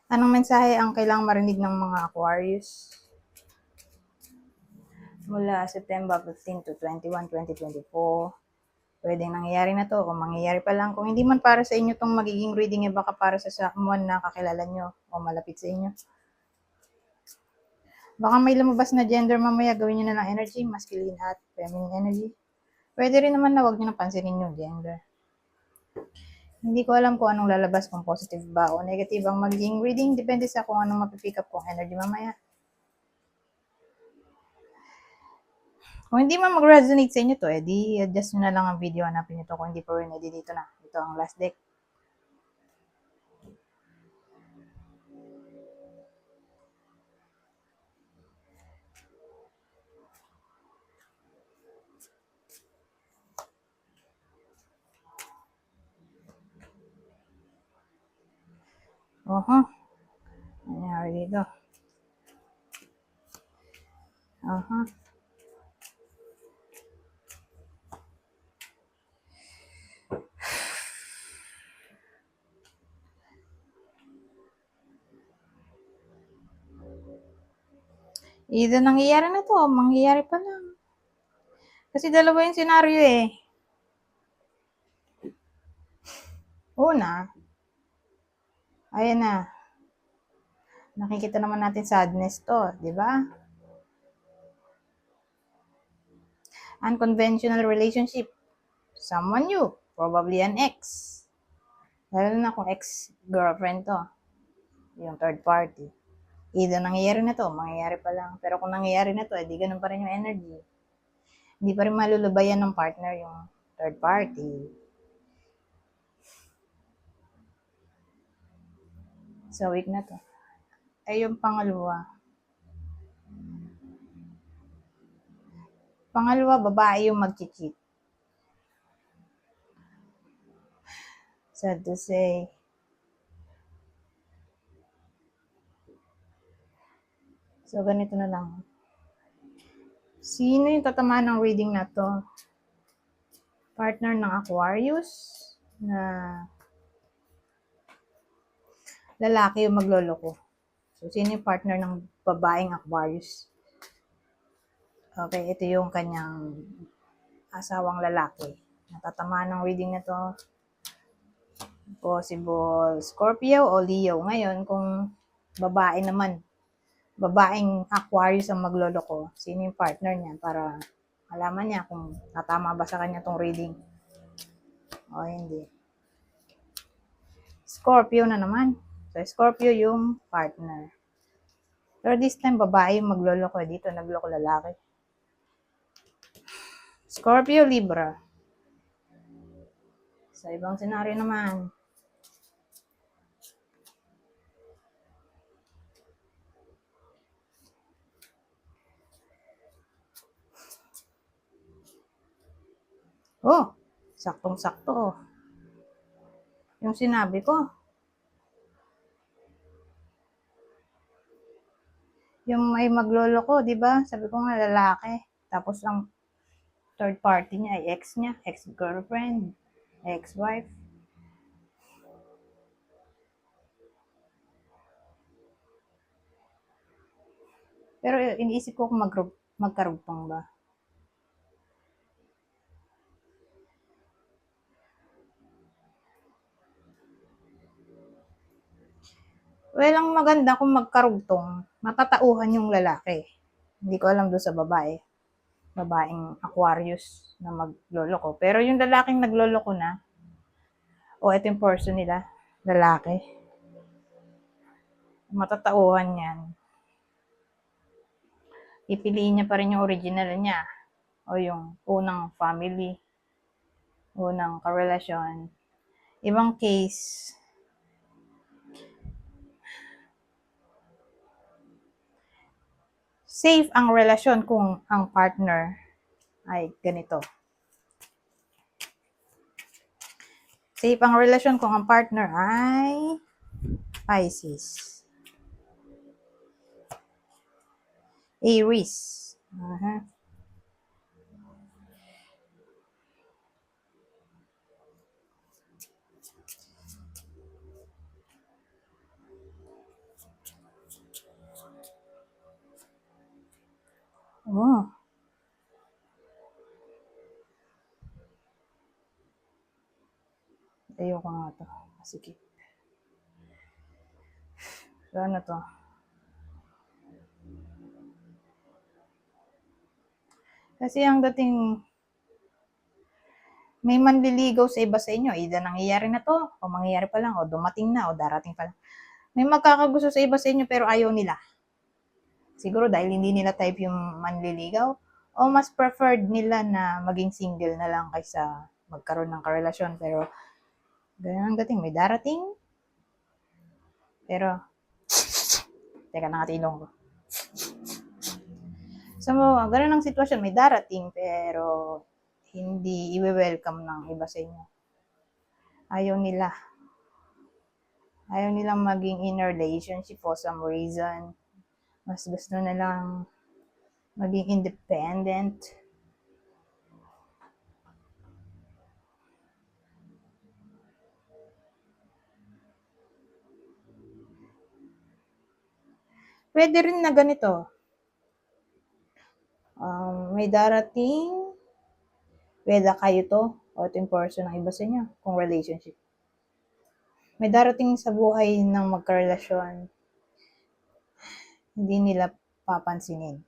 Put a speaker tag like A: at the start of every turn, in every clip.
A: Anong mensahe ang kailangang marinig ng mga Aquarius mula September 15 to 21, 2024? Pwedeng nangyayari na to, kung mangyayari pa lang. Kung hindi man para sa inyo tong magiging reading, baka para sa someone na kakilala nyo o malapit sa inyo. Baka may lumabas na gender mamaya, gawin nyo na lang energy, masculine at feminine energy. Pwede rin naman na huwag nyo nang pansinin yung gender. Hindi ko alam kung anong lalabas, kung positive ba o negative ang magiging reading. Depende sa kung anong mapipick up kong energy mamaya. Kung hindi man mag-resonate sa inyo to, edi adjust nyo na lang ang video, hanapin nyo to. Kung hindi pa rin, edi dito na. Ito ang last deck. Oho. Nangyari dito. Oho. Either nangyayari na to, mangyayari pa lang. Kasi dalawa yung senaryo eh. Una, ayan na. Nakikita naman natin sadness to, di ba? Unconventional relationship. Someone new, probably an ex. Lalo na kung ex-girlfriend to. Yung third party. Either nangyayari na to, mangyayari pa lang. Pero kung nangyayari na to, edi ganun pa rin yung energy. Hindi pa rin malulubayan ng partner yung third party. So, week na to. Ay, yung pangalawa. Pangalawa, babae yung mag-cheat. Sad to say. So, ganito na lang. Sino yung tatamaan ng reading na to? Partner ng Aquarius na lalaki yung magloloko. So, sino yung partner ng babaeng Aquarius? Okay, ito yung kanyang asawang lalaki. Natatamaan ng reading na to. Possible Scorpio o Leo. Ngayon, kung babae naman, babaeng Aquarius ang magloloko, sino yung partner niya para malaman niya kung tatama ba sa kanya tong reading o hindi. Scorpio na naman. So, Scorpio yung partner. Pero this time, babae yung magloloko. Dito, nagloko lalaki. Scorpio, Libra. Sa ibang senaryo naman, oh, saktong-sakto. Oh. Yung sinabi ko. Yung may magloloko, di ba? Sabi ko nga lalaki. Tapos ang third party niya ay ex niya, ex-girlfriend, ex-wife. Pero iniisip ko kung magkarugtong ba. Well, ang maganda kung magkarugtong, matatauhan yung lalaki. Hindi ko alam doon sa babae. Babaeng Aquarius na magloloko. Pero yung lalaking nagloloko na, o ito yung person nila, lalaki, matatauhan yan. Pipiliin niya pa rin yung original niya o yung unang family, unang karelasyon. Ibang case, safe ang relasyon kung ang partner ay ganito. Safe ang relasyon kung ang partner ay Pisces. Aries. Uh-huh. Oh. Ayoko nga to. Sige. So, ano to? Kasi ang dating, may manliligaw sa iba sa inyo. Either nangyayari na to, o mangyayari pa lang, o dumating na, o darating pa lang. May magkakagusto sa iba sa inyo pero ayaw nila. Siguro dahil hindi nila type yung manliligaw, o mas preferred nila na maging single na lang kaysa magkaroon ng karelasyon. Pero, ganyan ang dating, may darating. Pero, teka, nakatilong ko. So, ganun ang sitwasyon, may darating pero hindi i-welcome ng iba sa inyo. Ayaw nila. Ayaw nilang maging in a relationship for some reason. Mas gusto nilang maging independent. Pwede rin na ganito. May darating, whether kayo to, o ito yung person ng iba sa inyo, kung relationship. May darating sa buhay ng magkarelasyon, hindi nila papansinin.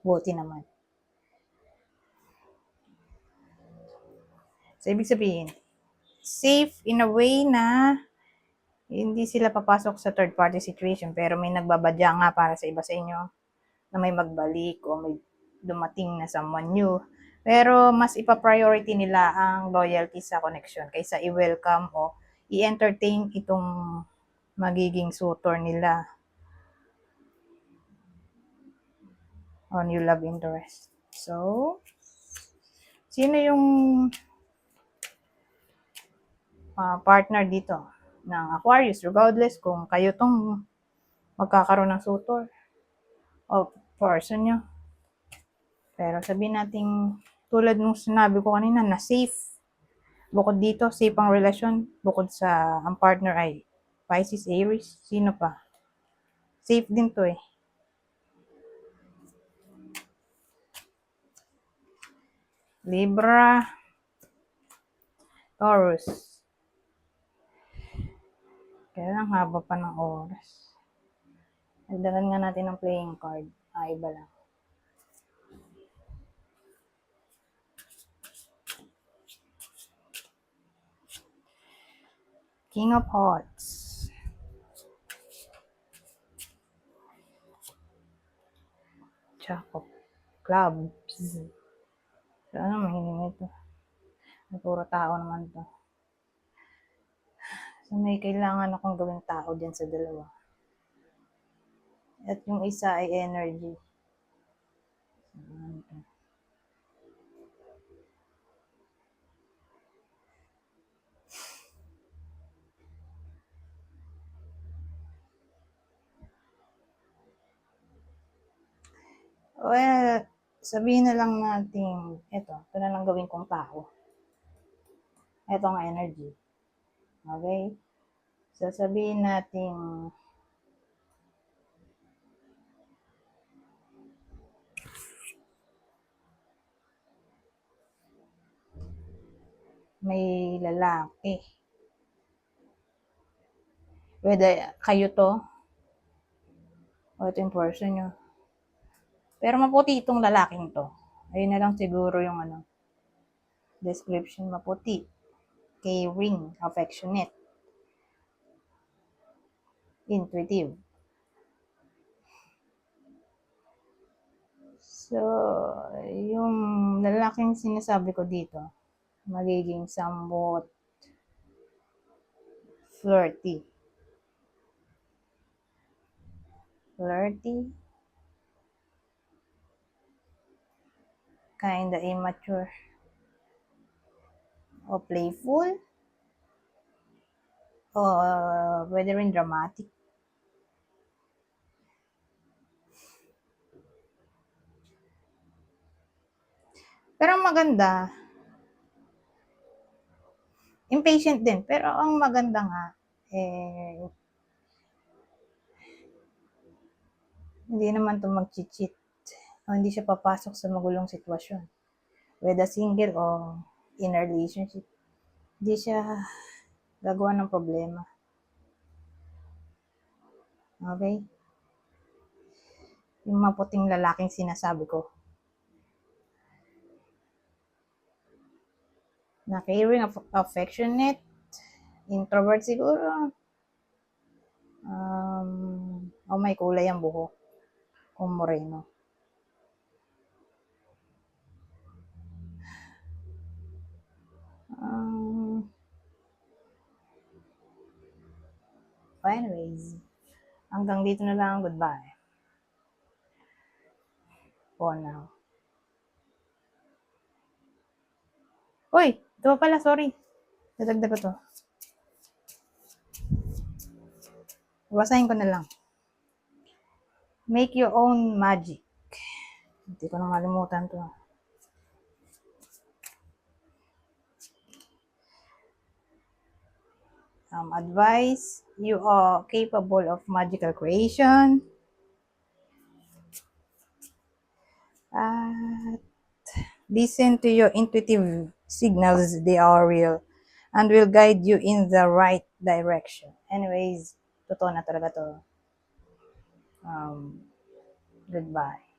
A: Buti naman. So, ibig sabihin, safe in a way na hindi sila papasok sa third party situation pero may nagbabadya nga para sa iba sa inyo na may magbalik o may dumating na someone new. Pero mas ipa-priority nila ang loyalty sa connection kaysa i-welcome o i-entertain itong magiging suitor nila o new love interest. So, sino yung partner dito ng Aquarius, regardless kung kayo tong magkakaroon ng suitor o person nyo. Pero sabihin natin, tulad nung sinabi ko kanina, na safe. Bukod dito, safe ang relasyon. Bukod sa ang partner ay Pisces, Aries, sino pa? Safe din to eh. Libra, Taurus. Kaya lang haba pa ng oras. Nagdagan nga natin ng playing card. Iba lang. King of Hearts. Jack of Clubs. So, ano mahinig ito? Puro tao naman to. So, may kailangan akong gawing tao dyan sa dalawa. At yung isa ay energy. Well, sabihin na lang natin, ito na lang gawin kong tao. Ito ang energy. Okay? So, sabihin natin, may lalaki. Whether kayo to, o ito yung person nyo. Pero maputi itong lalaking to. Ayun na lang siguro yung description, maputi. Caring, affectionate, intuitive. So, yung lalaking sinasabi ko dito, magiging somewhat flirty. Flirty, kinda immature, o playful, o pwede rin dramatic. Pero ang maganda, impatient din. Pero ang maganda nga, hindi naman to mag-cheat. O hindi siya papasok sa magulong sitwasyon. Whether single o in a relationship. Hindi siya gagawa ng problema. Okay? Yung maputing lalaking sinasabi ko. Na caring, affectionate, introvert siguro. O may kulay ang buhok. Kung moreno. Anyways, hanggang dito na lang. Goodbye. For now. Uy! Ito pa pala, sorry. Dadagdag ko to. Basahin ko na lang. Make your own magic. Hindi ko na malimutan to. Advice, you are capable of magical creation. Listen to your intuitive signals, they are real and will guide you in the right direction. Anyways, totoo na talaga to. Goodbye.